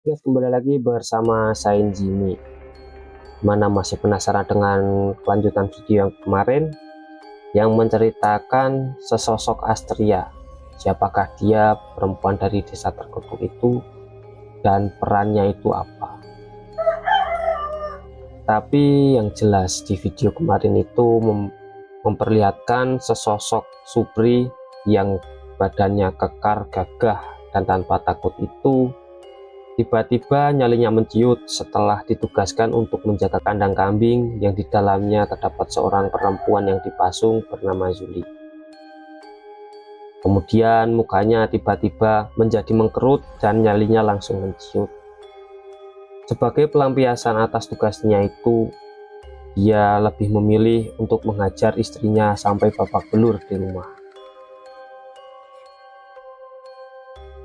Guys, kembali lagi bersama saya Jimmy. Mana masih penasaran dengan kelanjutan video yang kemarin yang menceritakan sesosok Astria. Siapakah dia, perempuan dari desa terkutuk itu, dan perannya itu apa? Tapi yang jelas di video kemarin itu memperlihatkan sesosok Supri yang badannya kekar, gagah, dan tanpa takut itu tiba-tiba nyalinya menciut setelah ditugaskan untuk menjaga kandang kambing yang di dalamnya terdapat seorang perempuan yang dipasung bernama Zuli. Kemudian mukanya tiba-tiba menjadi mengkerut dan nyalinya langsung menciut. Sebagai pelampiasan atas tugasnya itu, dia lebih memilih untuk menghajar istrinya sampai babak belur di rumah.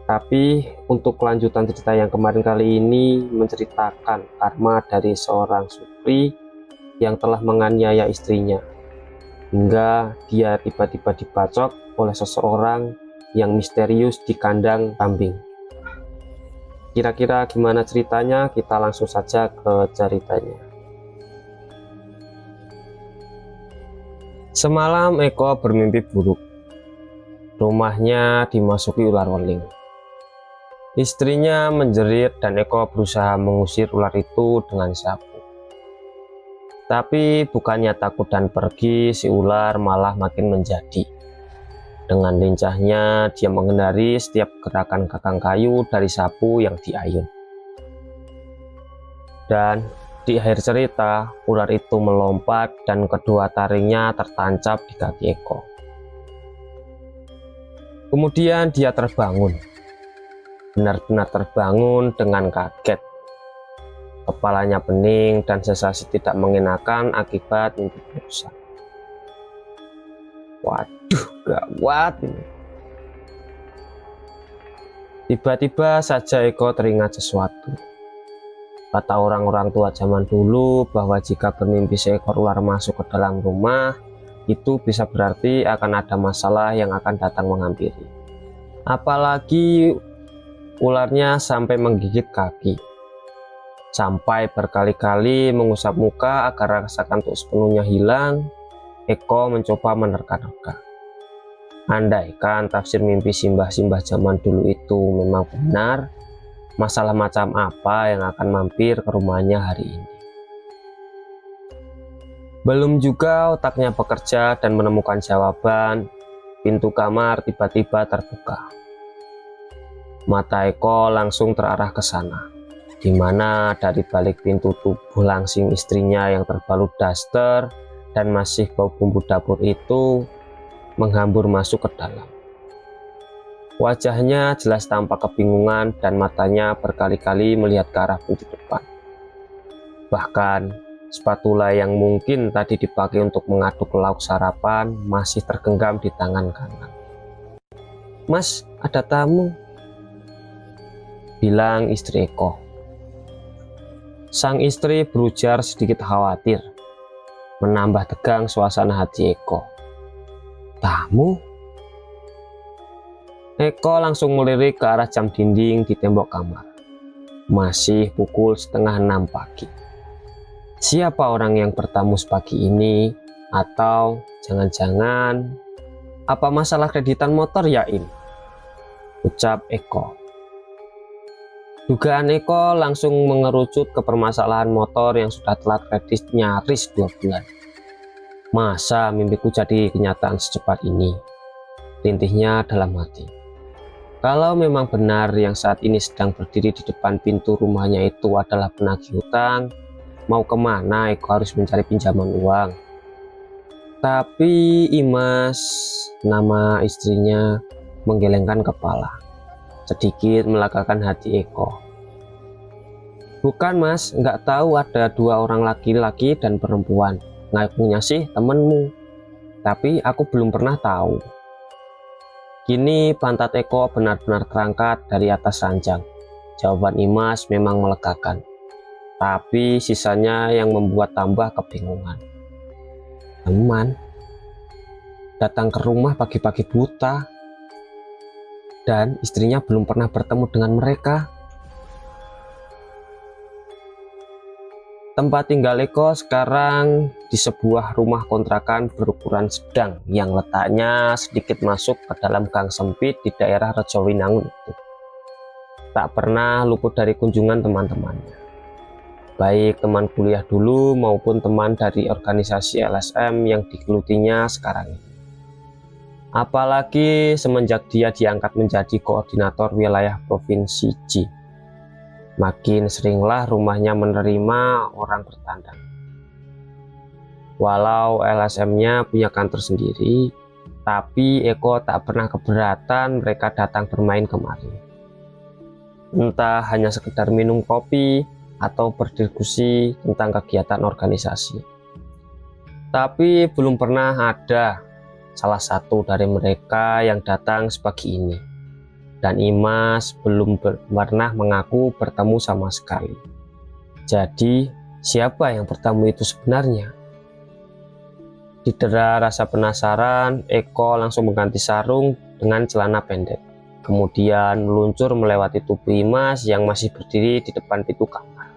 Tapi untuk kelanjutan cerita yang kemarin kali ini menceritakan karma dari seorang Supri yang telah menganiaya istrinya hingga dia tiba-tiba dibacok oleh seseorang yang misterius di kandang kambing. Kira-kira gimana ceritanya? Kita langsung saja ke ceritanya. Semalam Eko bermimpi buruk. Rumahnya dimasuki ular weling. Istrinya menjerit dan Eko berusaha mengusir ular itu dengan sapu. Tapi bukannya takut dan pergi, si ular malah makin menjadi. Dengan lincahnya dia menghindari setiap gerakan kakang kayu dari sapu yang diayun. Dan di akhir cerita, ular itu melompat dan kedua taringnya tertancap di kaki Eko. Kemudian dia terbangun. Benar-benar terbangun dengan kaget. Kepalanya pening dan sensasi tidak mengenakan akibat mimpi buruk. Waduh, gawat. Tiba-tiba saja Eko teringat sesuatu. Kata orang-orang tua zaman dulu bahwa jika bermimpi seekor ular masuk ke dalam rumah, itu bisa berarti akan ada masalah yang akan datang menghampiri. Apalagi ularnya sampai menggigit kaki, sampai berkali-kali mengusap muka agar rasa kantuk sepenuhnya hilang. Eko mencoba menerka-nerka. Andaikan tafsir mimpi simbah-simbah zaman dulu itu memang benar, masalah macam apa yang akan mampir ke rumahnya hari ini? Belum juga otaknya bekerja dan menemukan jawaban, pintu kamar tiba-tiba terbuka. Mata Eko langsung terarah ke sana, di mana dari balik pintu tubuh langsing istrinya yang terbalut daster dan masih bau bumbu dapur itu menghambur masuk ke dalam. Wajahnya jelas tampak kebingungan dan matanya berkali-kali melihat ke arah pintu depan. Bahkan spatula yang mungkin tadi dipakai untuk mengaduk lauk sarapan masih tergenggam di tangan kanan. "Mas, ada tamu," bilang istri Eko. Sang istri berujar sedikit khawatir, menambah tegang suasana hati Eko. "Tamu?" Eko langsung melirik ke arah jam dinding di tembok kamar. Masih pukul 5:30 pagi. Siapa orang yang bertamu sepagi ini? Atau jangan-jangan apa masalah kreditan motor ya ini? Ucap Eko. Dugaan Eko langsung mengerucut ke permasalahan motor yang sudah telat kredit nyaris 2 bulan. Masa mimpiku jadi kenyataan secepat ini? Rintihnya dalam hati. Kalau memang benar yang saat ini sedang berdiri di depan pintu rumahnya itu adalah penagih hutang, mau kemana Eko harus mencari pinjaman uang? Tapi Imas, nama istrinya, menggelengkan kepala. Sedikit melagakan hati Eko. "Bukan mas, nggak tahu ada 2 orang laki-laki dan perempuan. Ngakunya sih temenmu, tapi aku belum pernah tahu." Kini pantat Eko benar-benar terangkat dari atas ranjang. Jawaban Imas memang melegakan, tapi sisanya yang membuat tambah kebingungan. Teman datang ke rumah pagi-pagi buta, dan istrinya belum pernah bertemu dengan mereka. Tempat tinggal Eko sekarang di sebuah rumah kontrakan berukuran sedang yang letaknya sedikit masuk ke dalam gang sempit di daerah Rejowinangun itu. Tak pernah luput dari kunjungan teman-temannya, baik teman kuliah dulu maupun teman dari organisasi LSM yang digelutinya sekarang ini. Apalagi semenjak dia diangkat menjadi koordinator wilayah Provinsi J. Makin seringlah rumahnya menerima orang bertandang. Walau LSM-nya punya kantor sendiri, tapi Eko tak pernah keberatan mereka datang bermain kemari. Entah hanya sekedar minum kopi atau berdiskusi tentang kegiatan organisasi. Tapi belum pernah ada salah satu dari mereka yang datang sepagi ini. Dan Imas belum pernah mengaku bertemu sama sekali. Jadi, siapa yang bertemu itu sebenarnya? Didera rasa penasaran, Eko langsung mengganti sarung dengan celana pendek. Kemudian meluncur melewati tubuh Imas yang masih berdiri di depan pintu kamar.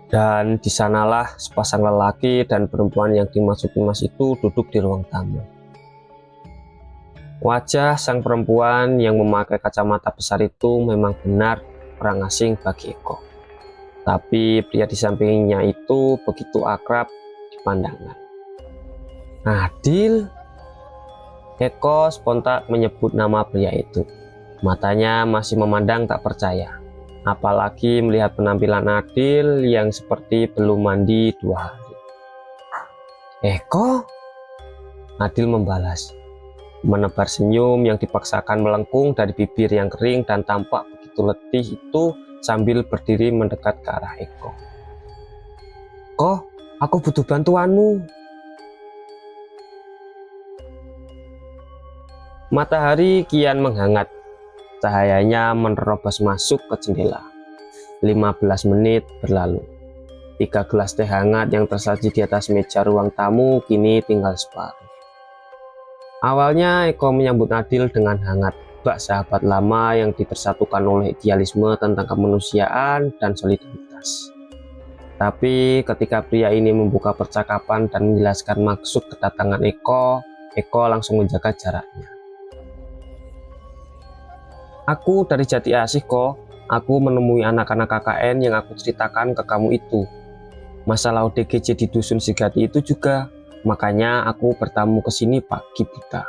Dan disanalah sepasang lelaki dan perempuan yang dimaksud Imas itu duduk di ruang tamu. Wajah sang perempuan yang memakai kacamata besar itu memang benar orang asing bagi Eko. Tapi pria di sampingnya itu begitu akrab di pandangan. Adil. Eko spontan menyebut nama pria itu. Matanya masih memandang tak percaya. Apalagi melihat penampilan Adil yang seperti belum mandi 2 hari. Eko? Adil membalas, menebar senyum yang dipaksakan melengkung dari bibir yang kering dan tampak begitu letih itu sambil berdiri mendekat ke arah Eko. Kok, aku butuh bantuanmu. Matahari kian menghangat. Cahayanya menerobos masuk ke jendela. 15 menit berlalu. 3 gelas teh hangat yang tersaji di atas meja ruang tamu kini tinggal separuh. Awalnya Eko menyambut Adil dengan hangat, bak sahabat lama yang dipersatukan oleh idealisme tentang kemanusiaan dan solidaritas. Tapi ketika pria ini membuka percakapan dan menjelaskan maksud kedatangan Eko langsung menjaga jaraknya. Aku dari Jati Asih kok, aku menemui anak-anak KKN yang aku ceritakan ke kamu itu. Masalah ODGJ di Dusun Sigati itu juga. Makanya aku bertamu ke sini pagi buta.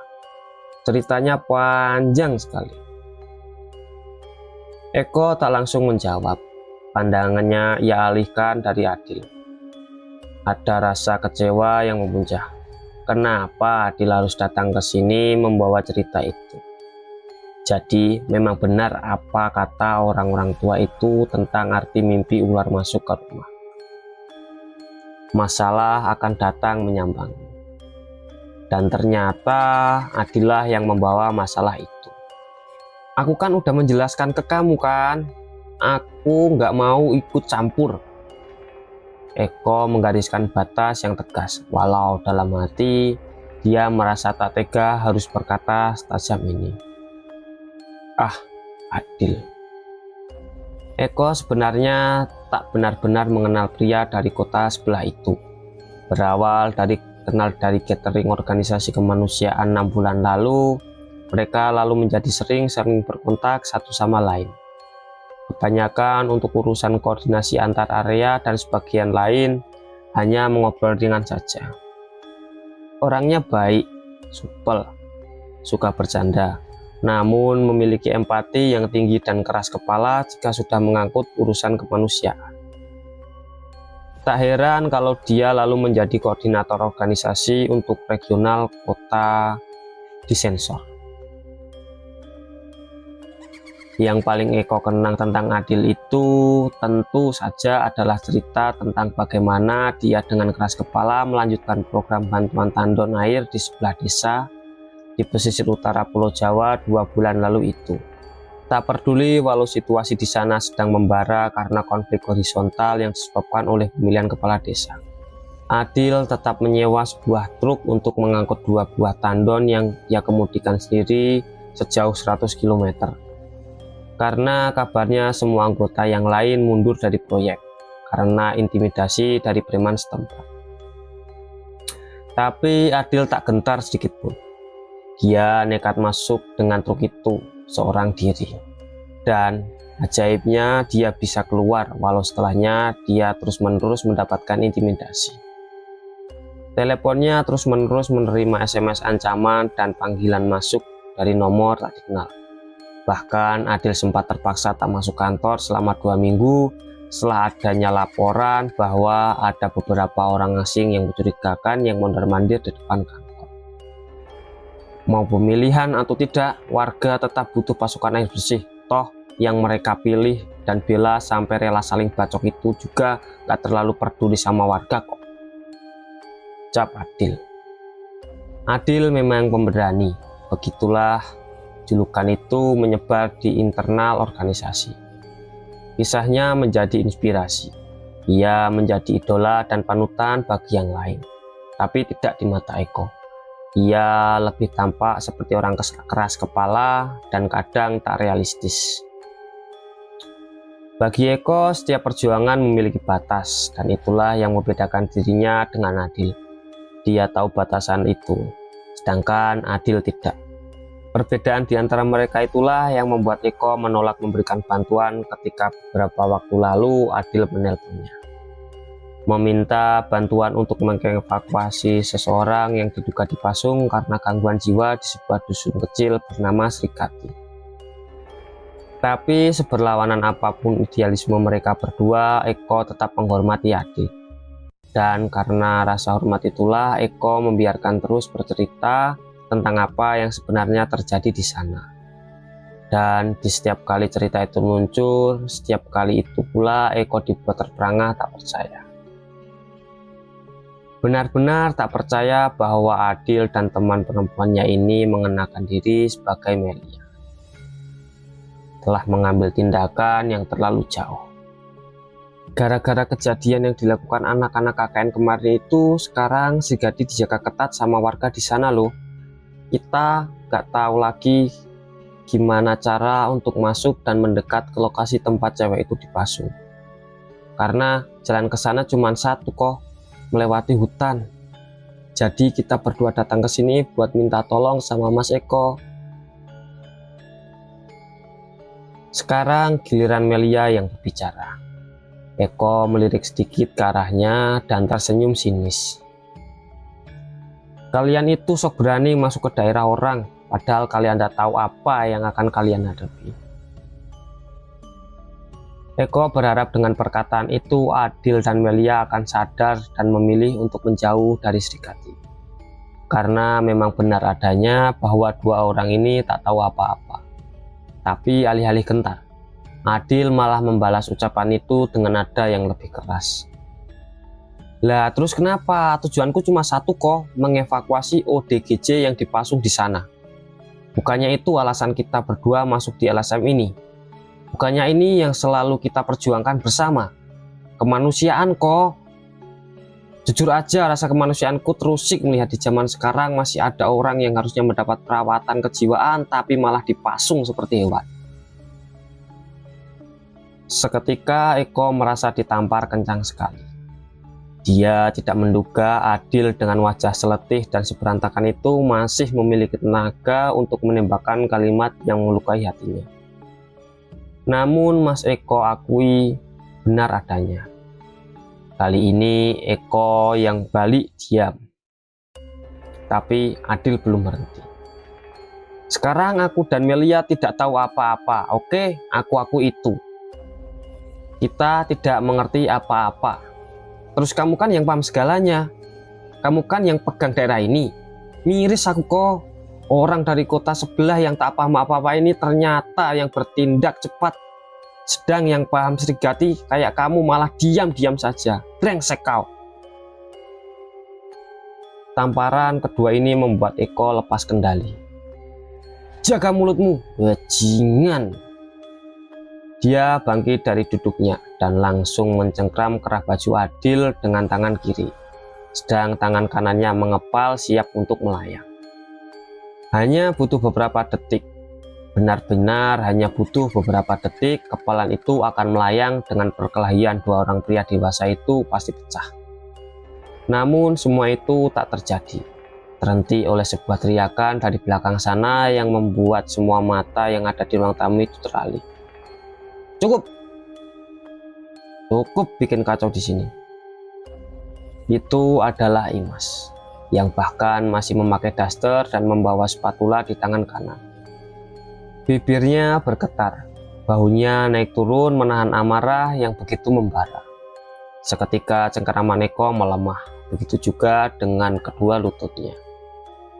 Ceritanya panjang sekali. Eko tak langsung menjawab. Pandangannya ia alihkan dari Adil. Ada rasa kecewa yang memuncah. Kenapa Adil harus datang ke sini membawa cerita itu? Jadi memang benar apa kata orang-orang tua itu tentang arti mimpi ular masuk ke rumah. Masalah akan datang menyambangi. Dan ternyata Adilah yang membawa masalah itu. Aku kan udah menjelaskan ke kamu kan. Aku nggak mau ikut campur. Eko menggariskan batas yang tegas. Walau dalam hati dia merasa tak tega harus berkata setajam ini. Ah, Adil. Eko sebenarnya tak benar-benar mengenal pria dari kota sebelah itu. Berawal dari kenal dari catering organisasi kemanusiaan 6 bulan lalu, mereka lalu menjadi sering berkontak satu sama lain. Kebanyakan untuk urusan koordinasi antar area dan sebagian lain hanya mengobrol ringan saja. Orangnya baik, supel, suka bercanda, namun memiliki empati yang tinggi dan keras kepala jika sudah mengangkut urusan kemanusiaan. Tak heran kalau dia lalu menjadi koordinator organisasi untuk regional kota disensor. Yang paling Eko kenang tentang Adil itu tentu saja adalah cerita tentang bagaimana dia dengan keras kepala melanjutkan program bantuan tandon air di sebelah desa di pesisir utara Pulau Jawa 2 bulan lalu itu. Tak peduli walau situasi di sana sedang membara karena konflik horizontal yang disebabkan oleh pemilihan kepala desa. Adil tetap menyewa sebuah truk untuk mengangkut 2 buah tandon yang ia kemudikan sendiri sejauh 100 km. Karena kabarnya semua anggota yang lain mundur dari proyek karena intimidasi dari preman setempat. Tapi Adil tak gentar sedikit pun. Dia nekat masuk dengan truk itu seorang diri. Dan ajaibnya dia bisa keluar walau setelahnya dia terus-menerus mendapatkan intimidasi. Teleponnya terus-menerus menerima SMS ancaman dan panggilan masuk dari nomor tak dikenal. Bahkan Adil sempat terpaksa tak masuk kantor selama 2 minggu setelah adanya laporan bahwa ada beberapa orang asing yang mencurigakan yang mondar-mandir di depan kantor. Mau pemilihan atau tidak, warga tetap butuh pasukan air bersih. Toh yang mereka pilih dan bela sampai rela saling bacok itu juga gak terlalu peduli sama warga kok. Cap Adil. Adil memang pemberani. Begitulah julukan itu menyebar di internal organisasi. Kisahnya menjadi inspirasi. Ia menjadi idola dan panutan bagi yang lain. Tapi tidak di mata Eko. Ia lebih tampak seperti orang keras kepala dan kadang tak realistis. Bagi Eko, setiap perjuangan memiliki batas, dan itulah yang membedakan dirinya dengan Adil. Dia tahu batasan itu, sedangkan Adil tidak. Perbedaan di antara mereka itulah yang membuat Eko menolak memberikan bantuan ketika beberapa waktu lalu Adil menelponnya. Meminta bantuan untuk mengevakuasi seseorang yang diduga dipasung karena gangguan jiwa di sebuah dusun kecil bernama Srikati. Tapi seberlawanan apapun idealisme mereka berdua, Eko tetap menghormati Adil. Dan karena rasa hormat itulah Eko membiarkan terus bercerita tentang apa yang sebenarnya terjadi di sana. Dan di setiap kali cerita itu muncul, setiap kali itu pula Eko dibuat terperangah tak percaya. Benar-benar tak percaya bahwa Adil dan teman perempuannya ini mengenakan diri sebagai Melia. Telah mengambil tindakan yang terlalu jauh. Gara-gara kejadian yang dilakukan anak-anak KKN kemarin itu, sekarang si Gadi dijaga ketat sama warga di sana loh. Kita gak tahu lagi gimana cara untuk masuk dan mendekat ke lokasi tempat cewek itu dipasung. Karena jalan ke sana cuma satu kok, melewati hutan. Jadi kita berdua datang ke sini buat minta tolong sama Mas Eko. Sekarang giliran Melia yang berbicara. Eko melirik sedikit ke arahnya dan tersenyum sinis. Kalian itu sok berani masuk ke daerah orang, padahal kalian tidak tahu apa yang akan kalian hadapi. Eko berharap dengan perkataan itu Adil dan Melia akan sadar dan memilih untuk menjauh dari Srikati. Karena memang benar adanya bahwa dua orang ini tak tahu apa-apa. Tapi alih-alih gentar, Adil malah membalas ucapan itu dengan nada yang lebih keras. Lah terus kenapa? Tujuanku cuma satu kok, mengevakuasi ODGJ yang dipasung di sana. Bukannya itu alasan kita berdua masuk di LSM ini. Bukannya ini yang selalu kita perjuangkan bersama. Kemanusiaan kok. Jujur aja rasa kemanusiaanku terusik melihat di zaman sekarang masih ada orang yang harusnya mendapat perawatan kejiwaan tapi malah dipasung seperti hewan. Seketika Eko merasa ditampar kencang sekali. Dia tidak menduga Adil dengan wajah seletih dan seberantakan itu masih memiliki tenaga untuk menembakkan kalimat yang melukai hatinya. Namun Mas Eko akui benar adanya. Kali ini Eko yang balik diam. Tapi Adil belum berhenti. Sekarang aku dan Melia tidak tahu apa-apa, oke? Aku itu. Kita tidak mengerti apa-apa. Terus kamu kan yang paham segalanya. Kamu kan yang pegang daerah ini. Miris aku kok. Orang dari kota sebelah yang tak paham apa-apa ini ternyata yang bertindak cepat. Sedang yang paham Srikati kayak kamu malah diam-diam saja. Brengsek kau. Tamparan kedua ini membuat Eko lepas kendali. Jaga mulutmu, bajingan. Dia bangkit dari duduknya dan langsung mencengkram kerah baju Adil dengan tangan kiri. Sedang tangan kanannya mengepal siap untuk melayang. Hanya butuh beberapa detik. Benar-benar hanya butuh beberapa detik, kepalan itu akan melayang dengan perkelahian dua orang pria dewasa itu pasti pecah. Namun semua itu tak terjadi, terhenti oleh sebuah teriakan dari belakang sana yang membuat semua mata yang ada di ruang tamu itu teralih. Cukup! Cukup bikin kacau di sini. Itu adalah Imas, yang bahkan masih memakai daster dan membawa spatula di tangan kanan. Bibirnya bergetar, bahunya naik turun menahan amarah yang begitu membara. Seketika cengkeraman Eko melemah, begitu juga dengan kedua lututnya.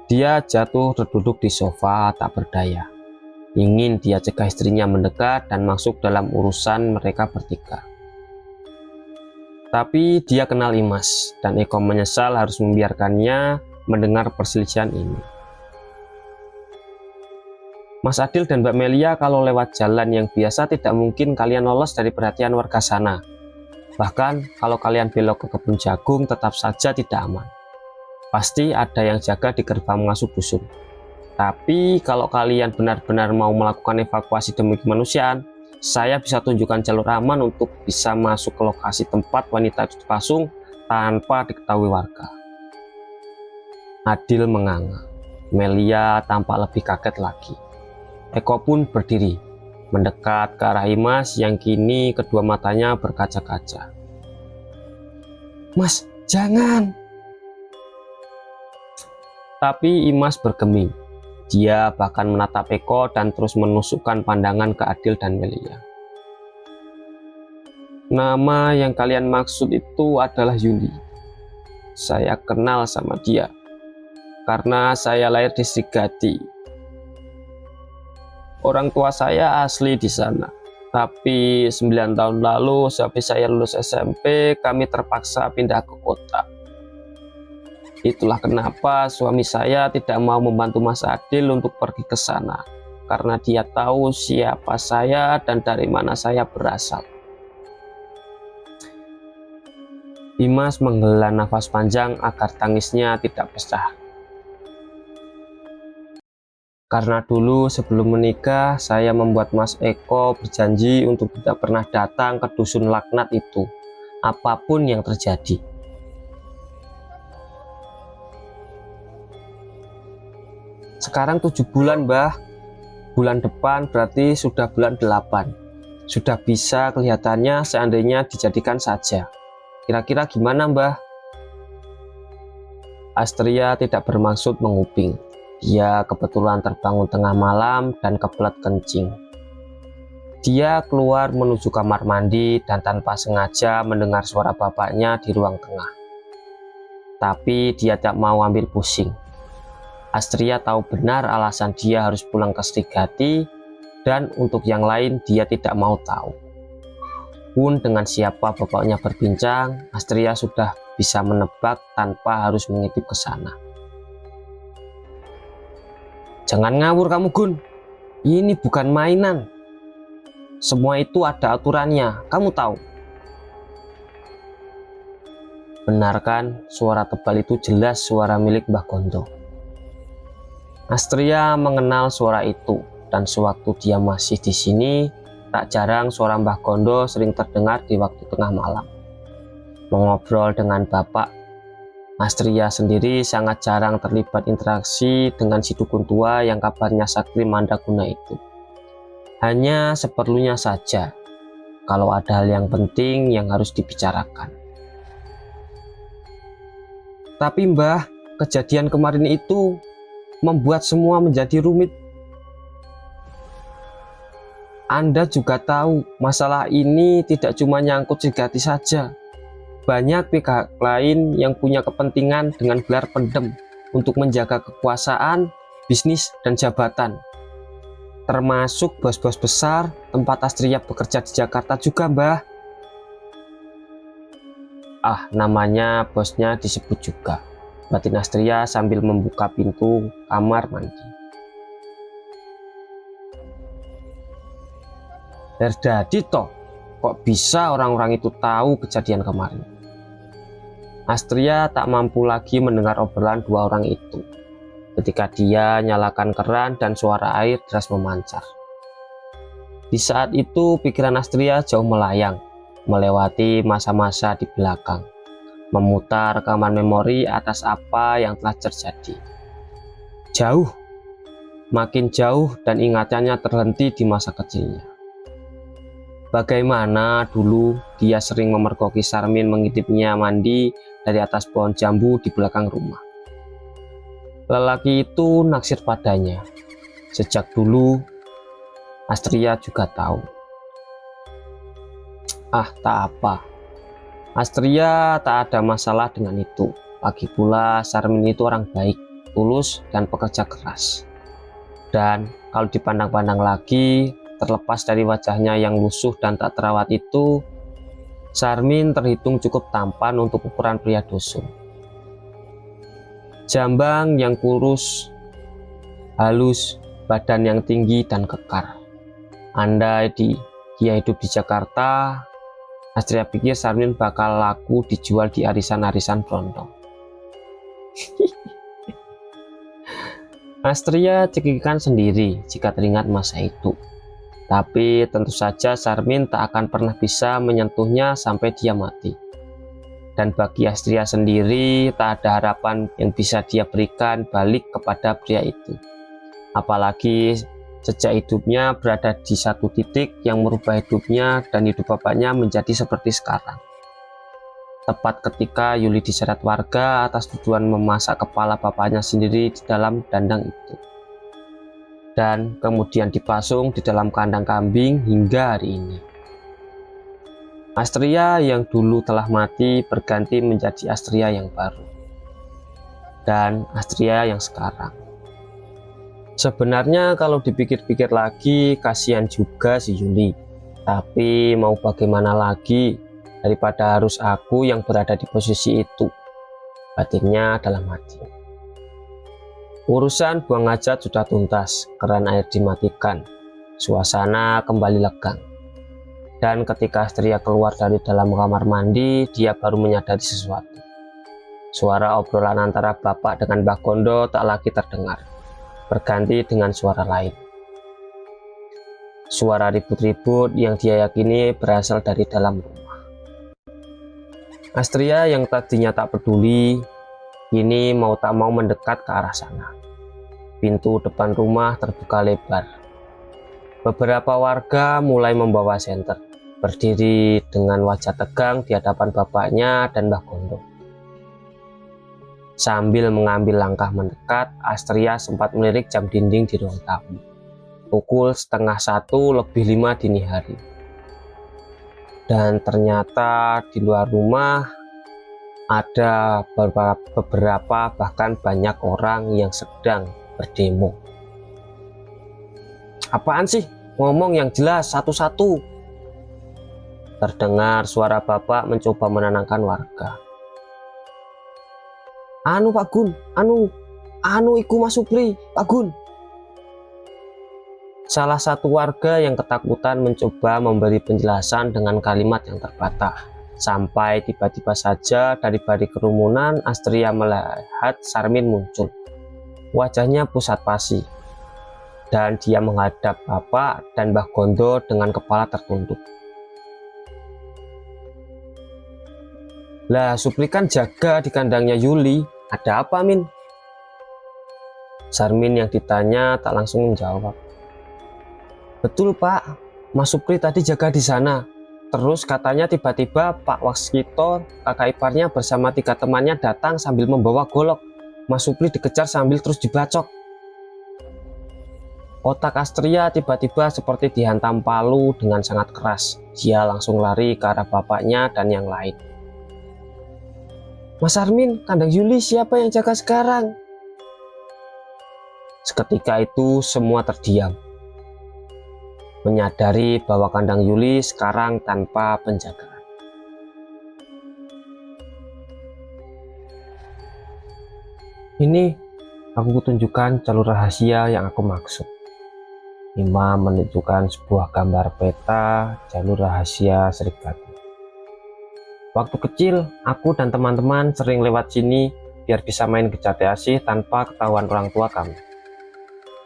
Dia jatuh terduduk di sofa tak berdaya. Ingin dia cegah istrinya mendekat dan masuk dalam urusan mereka bertiga. Tapi dia kenal Imas, dan Eko menyesal harus membiarkannya mendengar perselisihan ini. Mas Adil dan Mbak Melia kalau lewat jalan yang biasa tidak mungkin kalian lolos dari perhatian warga sana. Bahkan kalau kalian belok ke kebun jagung tetap saja tidak aman. Pasti ada yang jaga di gerbang masuk dusun. Tapi kalau kalian benar-benar mau melakukan evakuasi demi kemanusiaan, saya bisa tunjukkan jalur aman untuk bisa masuk ke lokasi tempat wanita itu dipasung tanpa diketahui warga. Adil menganga. Melia tampak lebih kaget lagi. Eko pun berdiri, mendekat ke arah Imas yang kini kedua matanya berkaca-kaca. Mas, jangan! Tapi Imas bergeming. Dia bahkan menatap Eko dan terus menusukkan pandangan ke Adil dan Melia. Nama yang kalian maksud itu adalah Yuli. Saya kenal sama dia, karena saya lahir di Srigadi. Orang tua saya asli di sana, tapi 9 tahun lalu sehabis saya lulus SMP, kami terpaksa pindah ke kota. Itulah kenapa suami saya tidak mau membantu Mas Adil untuk pergi ke sana, karena dia tahu siapa saya dan dari mana saya berasal. Imas menghela nafas panjang agar tangisnya tidak pecah. Karena dulu sebelum menikah, saya membuat Mas Eko berjanji untuk tidak pernah datang ke dusun laknat itu, apapun yang terjadi. Sekarang 7 bulan, Mbah. Bulan depan berarti sudah bulan 8. Sudah bisa kelihatannya seandainya dijadikan saja. Kira-kira gimana, Mbah? Astria tidak bermaksud menguping. Dia kebetulan terbangun tengah malam dan kebelet kencing. Dia keluar menuju kamar mandi dan tanpa sengaja mendengar suara bapaknya di ruang tengah. Tapi dia tak mau ambil pusing. Astria tahu benar alasan dia harus pulang ke Srigadi, dan untuk yang lain dia tidak mau tahu. Pun dengan siapa bapaknya berbincang, Astria sudah bisa menebak tanpa harus mengintip ke sana. Jangan ngawur kamu, Gun. Ini bukan mainan. Semua itu ada aturannya, kamu tahu. Benar kan, suara tebal itu jelas suara milik Mbah Gondo. Astria mengenal suara itu, dan sewaktu dia masih di sini, tak jarang suara Mbah Gondo sering terdengar di waktu tengah malam. Mengobrol dengan bapak, Astria sendiri sangat jarang terlibat interaksi dengan si dukun tua yang kabarnya sakti mandaguna itu. Hanya seperlunya saja, kalau ada hal yang penting yang harus dibicarakan. Tapi Mbah, kejadian kemarin itu membuat semua menjadi rumit. Anda juga tahu, masalah ini tidak cuma nyangkut Srigadi saja. Banyak pihak lain yang punya kepentingan dengan gelar pendem untuk menjaga kekuasaan, bisnis, dan jabatan. Termasuk bos-bos besar tempat Astria bekerja di Jakarta juga, Mbah. Ah, namanya bosnya disebut juga, batin Astria sambil membuka pintu kamar mandi. Herdadi toh, kok bisa orang-orang itu tahu kejadian kemarin? Astria tak mampu lagi mendengar obrolan dua orang itu. ketika dia nyalakan keran dan suara air deras memancar. Di saat itu pikiran Astria jauh melayang, melewati masa-masa di belakang, memutar rekaman memori atas apa yang telah terjadi. Jauh, makin jauh, dan ingatannya terhenti di masa kecilnya. Bagaimana dulu dia sering memergoki Sarmin mengintipnya mandi dari atas pohon jambu di belakang rumah. Lelaki itu naksir padanya. Sejak dulu, Astria juga tahu. Tak apa. Astria tak ada masalah dengan itu. Lagi pula Sarmin itu orang baik, tulus, dan pekerja keras. Dan kalau dipandang-pandang lagi, terlepas dari wajahnya yang lusuh dan tak terawat itu, Sarmin terhitung cukup tampan untuk ukuran pria dusun. Jambang yang kurus, halus, badan yang tinggi dan kekar. Andai dia hidup di Jakarta, Astria pikir Sarmin bakal laku dijual di arisan-arisan Brondong. Astria cekikikan sendiri jika teringat masa itu. Tapi tentu saja Sarmin tak akan pernah bisa menyentuhnya sampai dia mati. Dan bagi Astria sendiri, tak ada harapan yang bisa dia berikan balik kepada pria itu. Apalagi sejak hidupnya berada di satu titik yang merubah hidupnya dan hidup bapaknya menjadi seperti sekarang. Tepat ketika Yuli diseret warga atas tuduhan memasak kepala bapaknya sendiri di dalam dandang itu. Dan kemudian dipasung di dalam kandang kambing hingga hari ini. Astria yang dulu telah mati berganti menjadi Astria yang baru. Dan Astria yang sekarang. Sebenarnya kalau dipikir-pikir lagi, kasihan juga si Yuli. Tapi mau bagaimana lagi, daripada harus aku yang berada di posisi itu. Batinnya dalam hati. Urusan buang hajat sudah tuntas, keran air dimatikan. Suasana kembali legang. Dan ketika Astria keluar dari dalam kamar mandi, dia baru menyadari sesuatu. Suara obrolan antara bapak dengan Mbah Gondo tak lagi terdengar, berganti dengan suara lain. Suara ribut-ribut yang dia yakini berasal dari dalam rumah. Astria yang tadinya tak peduli, kini mau tak mau mendekat ke arah sana. Pintu depan rumah terbuka lebar. Beberapa warga mulai membawa senter, berdiri dengan wajah tegang di hadapan bapaknya dan Mbah Gondo. Sambil mengambil langkah mendekat, Astria sempat melirik jam dinding di ruang tamu. Pukul 1:30 dini hari. Dan ternyata di luar rumah ada beberapa bahkan banyak orang yang sedang berdemo. Apaan sih? Ngomong yang jelas satu-satu. Terdengar suara bapak mencoba menenangkan warga. Anu Pak Gun, anu iku Mas Supri, Pak Gun. Salah satu warga yang ketakutan mencoba memberi penjelasan dengan kalimat yang terbatas. Sampai tiba-tiba saja dari balik kerumunan Astria melihat Sarmin muncul. Wajahnya pusat pasi. Dan dia menghadap bapak dan Mbah Gondo dengan kepala tertunduk. Lah, Supri kan jaga di kandangnya Yuli. Ada apa, Min? Sarmin yang ditanya tak langsung menjawab. Betul, Pak. Mas Supri tadi jaga di sana. Terus katanya tiba-tiba Pak Waskito, kakak iparnya bersama 3 temannya datang sambil membawa golok. Mas Supri dikejar sambil terus dibacok. Otak Astria tiba-tiba seperti dihantam palu dengan sangat keras. Dia langsung lari ke arah bapaknya dan yang lain. Mas Sarmin, kandang Yuli siapa yang jaga sekarang? Seketika itu semua terdiam, menyadari bahwa kandang Yuli sekarang tanpa penjagaan. Ini aku tunjukkan jalur rahasia yang aku maksud. Imam menunjukkan sebuah gambar peta jalur rahasia Serikatu. Waktu kecil, aku dan teman-teman sering lewat sini biar bisa main kejati asih tanpa ketahuan orang tua kami.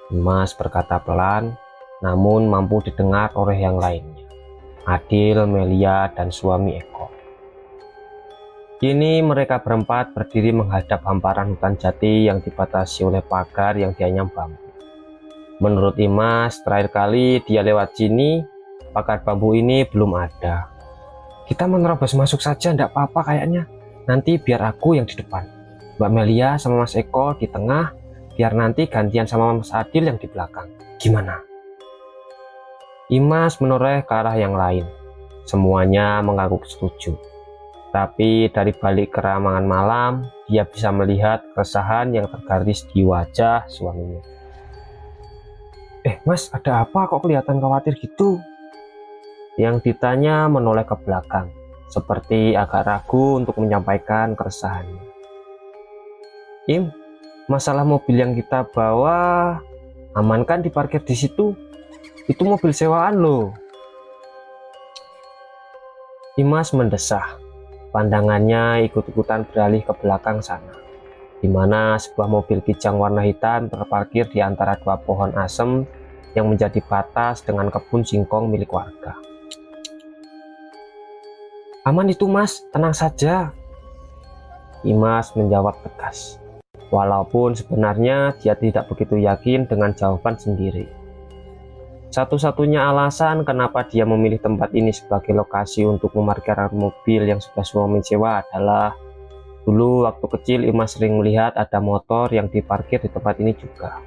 Dimas berkata pelan, namun mampu didengar oleh yang lainnya, Adil, Melia, dan suami Eko. Kini mereka berempat berdiri menghadap hamparan hutan jati yang dibatasi oleh pagar yang dianyam bambu. Menurut Dimas, terakhir kali dia lewat sini, pagar bambu ini belum ada. Kita menerobos masuk saja, enggak apa-apa kayaknya. Nanti biar aku yang di depan. Mbak Melia sama Mas Eko di tengah, biar nanti gantian sama Mas Adil yang di belakang. Gimana? Dimas menoleh ke arah yang lain. Semuanya mengaku setuju. Tapi dari balik keramangan malam, dia bisa melihat keresahan yang tergaris di wajah suaminya. Mas, ada apa kok kelihatan khawatir gitu? Yang ditanya menoleh ke belakang, seperti agak ragu untuk menyampaikan keresahannya. Im, masalah mobil yang kita bawa aman kan diparkir di situ? Itu mobil sewaan loh. Dimas mendesah. Pandangannya ikut-ikutan beralih ke belakang sana, di mana sebuah mobil kijang warna hitam terparkir di antara dua pohon asem yang menjadi batas dengan kebun singkong milik warga. Aman itu Mas, tenang saja. Dimas menjawab tegas, walaupun sebenarnya dia tidak begitu yakin dengan jawaban sendiri. Satu-satunya alasan kenapa dia memilih tempat ini sebagai lokasi untuk memarkirkan mobil yang sudah suami sewa adalah dulu waktu kecil Dimas sering melihat ada motor yang diparkir di tempat ini juga.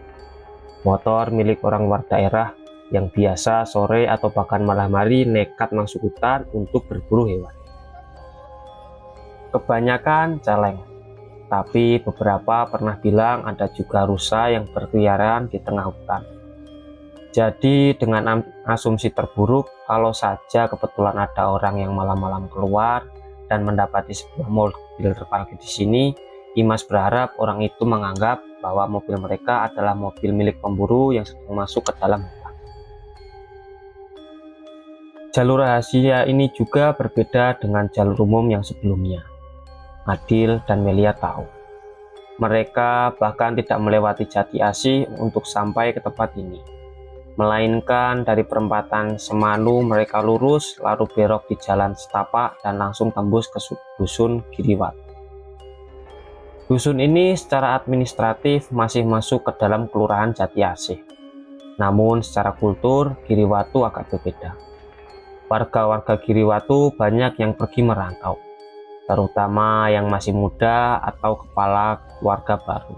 Motor milik orang luar daerah yang biasa sore atau bahkan malam hari nekat masuk hutan untuk berburu hewan. Kebanyakan celeng, tapi beberapa pernah bilang ada juga rusa yang berkeliaran di tengah hutan. Jadi dengan asumsi terburuk, kalau saja kebetulan ada orang yang malam-malam keluar dan mendapati sebuah mobil terparkir di sini, Dimas berharap orang itu menganggap bahwa mobil mereka adalah mobil milik pemburu yang sedang masuk ke dalam hutan. Jalur rahasia ini juga berbeda dengan jalur umum yang sebelumnya. Adil dan Melia tahu. Mereka bahkan tidak melewati jati asih untuk sampai ke tempat ini, melainkan dari perempatan Semanu mereka lurus lalu belok di jalan setapak dan langsung tembus ke dusun Giriwatu. Dusun ini secara administratif masih masuk ke dalam kelurahan Jati Asih, namun secara kultur Giriwatu agak berbeda. Warga-warga Giriwatu banyak yang pergi merantau, terutama yang masih muda atau kepala keluarga baru.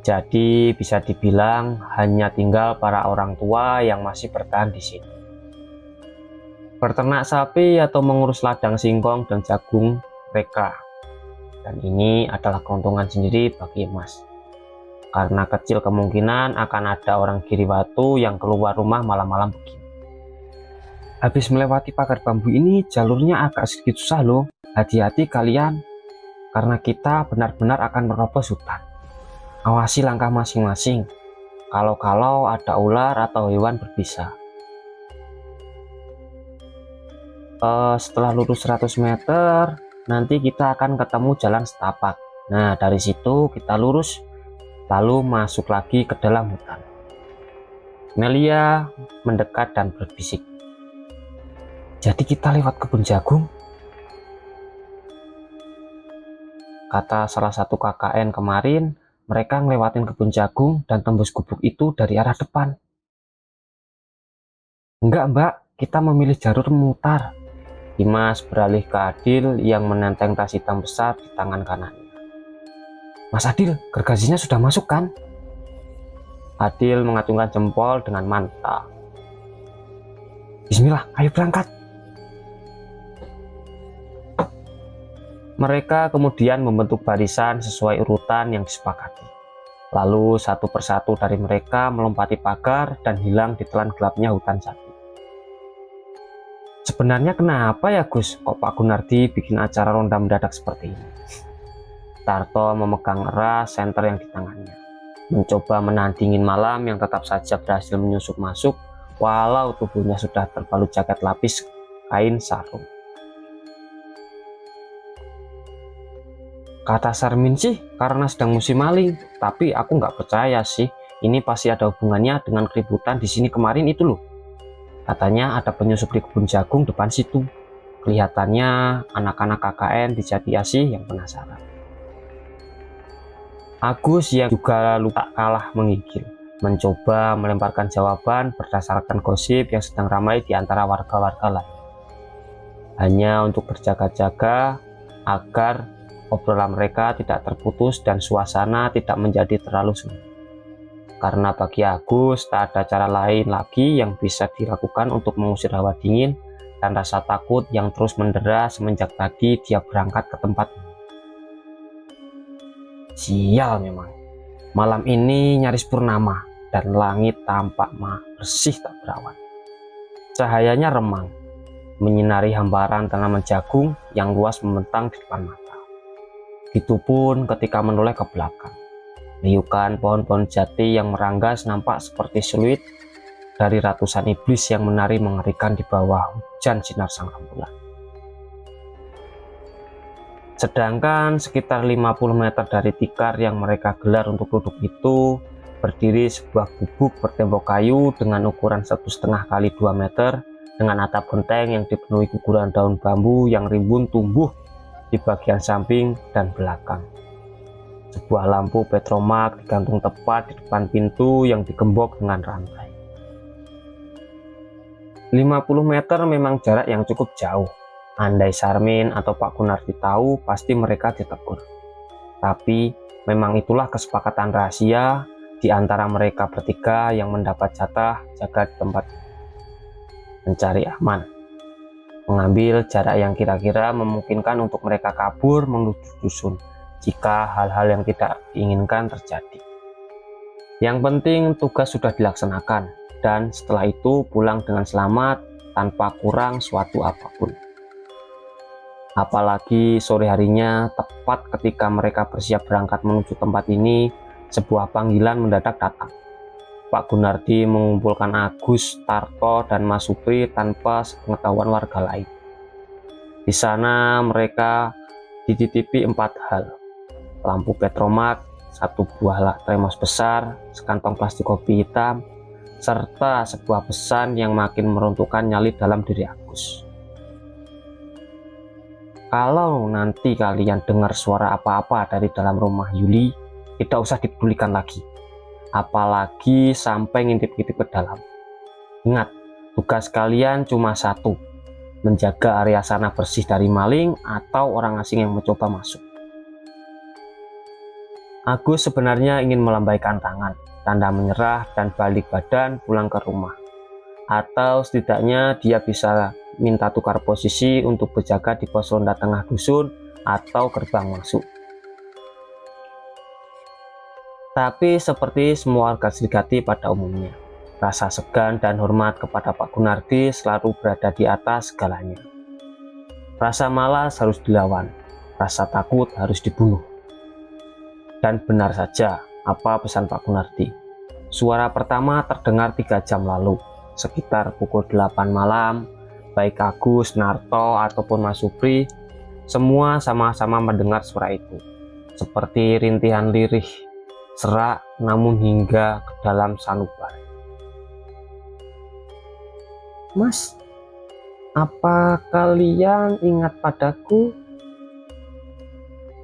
Jadi bisa dibilang hanya tinggal para orang tua yang masih bertahan di sini. Berternak sapi atau mengurus ladang singkong dan jagung mereka. Dan ini adalah keuntungan sendiri bagi Mas. Karena kecil kemungkinan akan ada orang Giriwatu yang keluar rumah malam-malam begini. Habis melewati pagar bambu ini jalurnya agak sedikit susah loh. Hati-hati kalian, karena kita benar-benar akan merobos hutan. Awasi langkah masing-masing, kalau-kalau ada ular atau hewan berbisa. Setelah lurus 100 meter, nanti kita akan ketemu jalan setapak. Nah, dari situ kita lurus, lalu masuk lagi ke dalam hutan. Melia mendekat dan berbisik. Jadi kita lewat kebun jagung? Kata salah satu KKN kemarin, mereka ngelewatin kebun jagung dan tembus gubuk itu dari arah depan. Enggak mbak, kita memilih jalur memutar. Dimas beralih ke Adil yang menenteng tas hitam besar di tangan kanannya. Mas Adil, gergajinya sudah masuk kan? Adil mengacungkan jempol dengan mantap. Bismillah, ayo berangkat. Mereka kemudian membentuk barisan sesuai urutan yang disepakati. Lalu satu persatu dari mereka melompati pagar dan hilang di telan gelapnya hutan jati. Sebenarnya kenapa ya Gus, kok Pak Gunardi bikin acara ronda mendadak seperti ini? Tarto memegang eras senter yang di tangannya, mencoba menahan dingin malam yang tetap saja berhasil menyusup masuk walau tubuhnya sudah terbalut jaket lapis kain sarung. Kata Sarmin sih karena sedang musim maling, tapi aku nggak percaya sih. Ini pasti ada hubungannya dengan keributan di sini kemarin itu loh. Katanya ada penyusup di kebun jagung depan situ. Kelihatannya anak-anak KKN di Jati Asih yang penasaran. Agus yang juga lupa kalah menggigil, mencoba melemparkan jawaban berdasarkan gosip yang sedang ramai di antara warga-warga lain. Hanya untuk berjaga-jaga agar obrolan mereka tidak terputus dan suasana tidak menjadi terlalu sunyi. Karena bagi Agus tak ada cara lain lagi yang bisa dilakukan untuk mengusir hawa dingin dan rasa takut yang terus mendera semenjak tadi dia berangkat ke tempat ini. Sial memang, malam ini nyaris purnama dan langit tampak bersih tak berawan. Cahayanya remang, menyinari hamparan tanaman jagung yang luas membentang di depan mata. Begitupun ketika menoleh ke belakang. Liukan pohon-pohon jati yang meranggas nampak seperti siluet dari ratusan iblis yang menari mengerikan di bawah hujan sinar sang rembulan. Sedangkan sekitar 50 meter dari tikar yang mereka gelar untuk duduk itu, berdiri sebuah gubuk bertembok kayu dengan ukuran 1,5 kali 2 meter dengan atap genteng yang dipenuhi guguran daun bambu yang rimbun tumbuh di bagian samping dan belakang. Sebuah lampu petromak digantung tepat di depan pintu yang digembok dengan rantai. 50 meter memang jarak yang cukup jauh. Andai Sarmin atau Pak Gunardi tahu, pasti mereka ditegur. Tapi memang itulah kesepakatan rahasia di antara mereka bertiga yang mendapat jatah jaga di tempat ini. Mencari aman, mengambil jarak yang kira-kira memungkinkan untuk mereka kabur menuju dusun jika hal-hal yang tidak diinginkan terjadi. Yang penting tugas sudah dilaksanakan dan setelah itu pulang dengan selamat tanpa kurang suatu apapun. Apalagi sore harinya, tepat ketika mereka bersiap berangkat menuju tempat ini, sebuah panggilan mendadak datang. Pak Gunardi mengumpulkan Agus, Tarto, dan Mas Supri tanpa sepengetahuan warga lain. Di sana mereka dititipi 4 hal: lampu petromak, 1 buah termos besar, sekantong plastik kopi hitam, serta sebuah pesan yang makin meruntuhkan nyali dalam diri Agus. Kalau nanti kalian dengar suara apa-apa dari dalam rumah Yuli, tidak usah dipedulikan lagi. Apalagi sampai ngintip-ngintip ke dalam. Ingat, tugas kalian cuma satu, menjaga area sana bersih dari maling atau orang asing yang mencoba masuk. Agus sebenarnya ingin melambaikan tangan, tanda menyerah dan balik badan pulang ke rumah. Atau setidaknya dia bisa minta tukar posisi untuk berjaga di pos ronda tengah dusun atau gerbang masuk. Tapi seperti semua warga Srigati pada umumnya, rasa segan dan hormat kepada Pak Gunardi selalu berada di atas segalanya. Rasa malas harus dilawan, rasa takut harus dibunuh. Dan benar saja apa pesan Pak Gunardi. Suara pertama terdengar 3 jam lalu, sekitar pukul 8 malam. Baik Agus, Narto, ataupun Mas Supri, semua sama-sama mendengar suara itu. Seperti rintihan lirih, serak namun hingga ke dalam sanubari. Mas, apa kalian ingat padaku?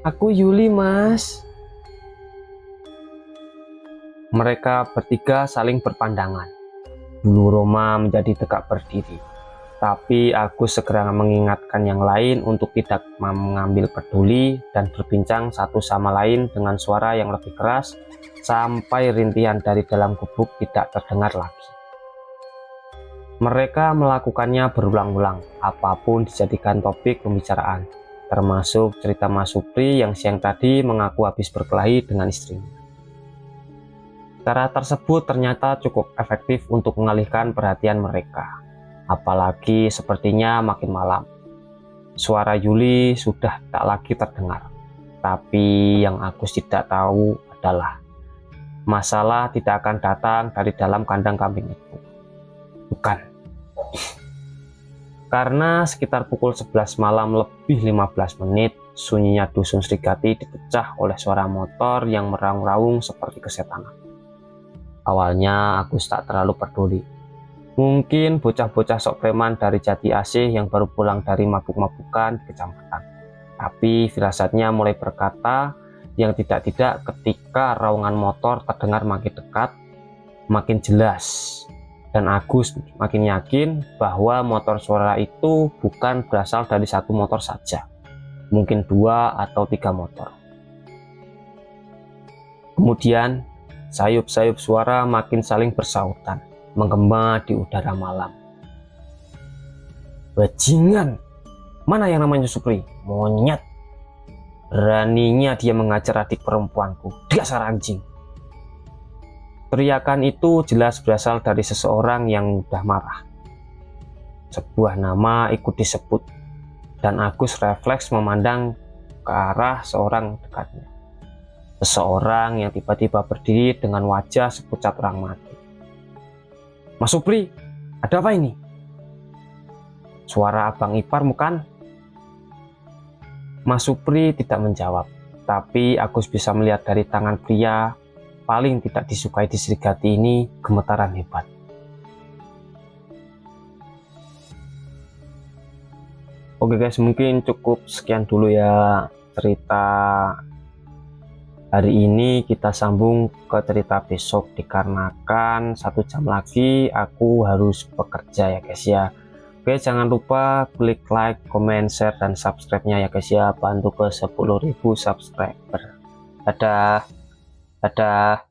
Aku Yuli, Mas. Mereka bertiga saling berpandangan. Bulu Roma menjadi tegak berdiri. Tapi Agus segera mengingatkan yang lain untuk tidak mengambil peduli dan berbincang satu sama lain dengan suara yang lebih keras sampai rintihan dari dalam gubuk tidak terdengar lagi. Mereka melakukannya berulang-ulang, apapun dijadikan topik pembicaraan, termasuk cerita Mas Supri yang siang tadi mengaku habis berkelahi dengan istrinya. Cara tersebut ternyata cukup efektif untuk mengalihkan perhatian mereka. Apalagi sepertinya makin malam. Suara Yuli sudah tak lagi terdengar. Tapi yang Agus tidak tahu adalah masalah tidak akan datang dari dalam kandang kambing itu. Bukan. Karena sekitar pukul 11 malam lebih 15 menit, sunyinya dusun Srigati dipecah oleh suara motor yang meraung-raung seperti kesetanan. Awalnya Agus tak terlalu peduli. Mungkin bocah-bocah sok preman dari Jati Asih yang baru pulang dari mabuk-mabukan di kecamatan. Tapi firasatnya mulai berkata yang tidak-tidak ketika raungan motor terdengar makin dekat, makin jelas. Dan Agus makin yakin bahwa motor suara itu bukan berasal dari satu motor saja. Mungkin 2 atau 3 motor. Kemudian sayup-sayup suara makin saling bersautan, menggema di udara malam. Bajingan, mana yang namanya Supri? Monyet. Beraninya dia mengajar adik perempuanku, dasar anjing. Teriakan itu jelas berasal dari seseorang yang mudah marah. Sebuah nama ikut disebut, dan Agus refleks memandang ke arah seorang dekatnya. Seseorang yang tiba-tiba berdiri dengan wajah sepucat orang mati. Mas Supri, ada apa ini? Suara Abang Ipar bukan? Mas Supri tidak menjawab, tapi Agus bisa melihat dari tangan pria paling tidak disukai di Srigati ini gemetaran hebat. Oke guys, mungkin cukup sekian dulu ya cerita hari ini. Kita sambung ke cerita besok, dikarenakan 1 jam lagi aku harus bekerja ya guys ya. Oke, jangan lupa klik like, comment, share, dan subscribe-nya ya guys ya. Bantu ke 10.000 subscriber. Dadah. Dadah.